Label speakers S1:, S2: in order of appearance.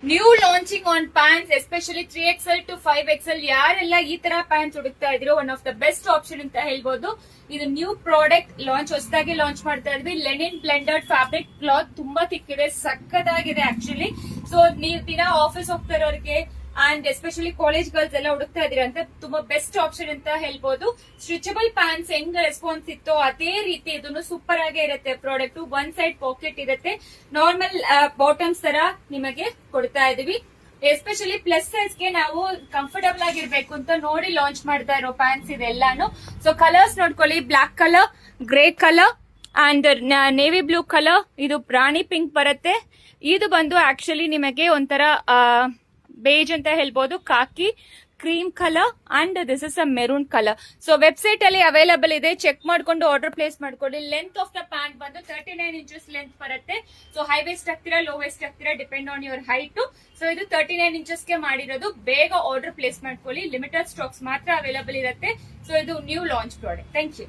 S1: New launching on pants especially 3XL to 5XL ಯಾರೆಲ್ಲ ಈ ತರ ಪ್ಯಾಂಟ್ಸ್ ಹುಡುಕ್ತಾ ಇದ್ರು one of the best option ಅಂತ ಹೇಳ್ಬೋದು. ಇದು ನ್ಯೂ ಪ್ರಾಡಕ್ಟ್ ಹೊಸದಾಗಿ ಲಾಂಚ್ ಮಾಡ್ತಾ ಇದ್ವಿ. ಲೆನಿನ್ ಬ್ಲೆಂಡೆಡ್ ಫ್ಯಾಬ್ರಿಕ್ ಕ್ಲಾತ್ ತುಂಬಾ ತಿಕ್ಕಿದೆ, ಸಕ್ಕದಾಗಿದೆ ಆಕ್ಚುಲಿ. ಸೊ ನೀವು ದಿನ ಆಫೀಸ್ ಹೋಗ್ತಾ ಇರೋರಿಗೆ ಅಂಡ್ ಎಸ್ಪೆಷಲಿ ಕಾಲೇಜ್ ಗರ್ಲ್ಸ್ ಎಲ್ಲ ಹುಡುಕ್ತಾ ಇದೀರ ಅಂತ ತುಂಬಾ ಬೆಸ್ಟ್ ಆಪ್ಷನ್ ಅಂತ ಹೇಳ್ಬೋದು. ಸ್ಟ್ರಿಚಬಲ್ ಪ್ಯಾಂಟ್ಸ್ ಹೆಂಗ್ ರೆಸ್ಪಾನ್ಸ್ ಇತ್ತು ಅದೇ ರೀತಿ ಇದನ್ನು ಸೂಪರ್ ಆಗೇ ಇರುತ್ತೆ ಪ್ರಾಡಕ್ಟ್. ಒನ್ ಸೈಡ್ ಪಾಕೆಟ್ ಇರುತ್ತೆ, ನಾರ್ಮಲ್ ಬಾಟಮ್ಸ್ ತರ ನಿಮಗೆ ಕೊಡ್ತಾ ಇದೀವಿ. ಎಸ್ಪೆಷಲಿ ಪ್ಲಸ್ ಸೈಜ್ ಗೆ ನಾವು ಕಂಫರ್ಟಬಲ್ ಆಗಿರ್ಬೇಕು ಅಂತ ನೋಡಿ ಲಾಂಚ್ ಮಾಡ್ತಾ ಇರೋ ಪ್ಯಾಂಟ್ಸ್ ಇದೆಲ್ಲಾನು. ಸೊ ಕಲರ್ಸ್ ನೋಡ್ಕೊಳ್ಳಿ, black colour, grey colour and navy blue colour, ಇದು ರಾಣಿ ಪಿಂಕ್ ಬರುತ್ತೆ. ಇದು ಬಂದು ಆಕ್ಚುಲಿ ನಿಮಗೆ ಒಂಥರ ಬೇಜ್ ಅಂತ ಹೇಳ್ಬೋದು, khaki cream colour and this is a maroon colour. So website ಅಲ್ಲಿ ಅವೈಲಬಲ್ ಇದೆ, ಚೆಕ್ ಮಾಡ್ಕೊಂಡು ಆರ್ಡರ್ ಪ್ಲೇಸ್ ಮಾಡ್ಕೊಳ್ಳಿ. ಲೆಂತ್ ಆಫ್ ದ ಪ್ಯಾಂಟ್ ಬಂದು 39 ಇಂಚಸ್ ಲೆಂತ್ ಬರುತ್ತೆ. ಸೊ ಹೈ ವೇಸ್ಟ್ ಆಗ್ತೀರಾ, ಲೋ ವೇಸ್ಟ್ ಆಗ್ತೀರಾ, depend on your height. So ಇದು 39 inches ಗೆ ಮಾಡಿರೋದು. ಬೇಗ ಆರ್ಡರ್ ಪ್ಲೇಸ್ ಮಾಡ್ಕೊಳ್ಳಿ, ಲಿಮಿಟೆಡ್ ಸ್ಟಾಕ್ಸ್ ಮಾತ್ರ ಅವೈಲಬಲ್ ಇರುತ್ತೆ. ಸೊ ಇದು new launch product. Thank you.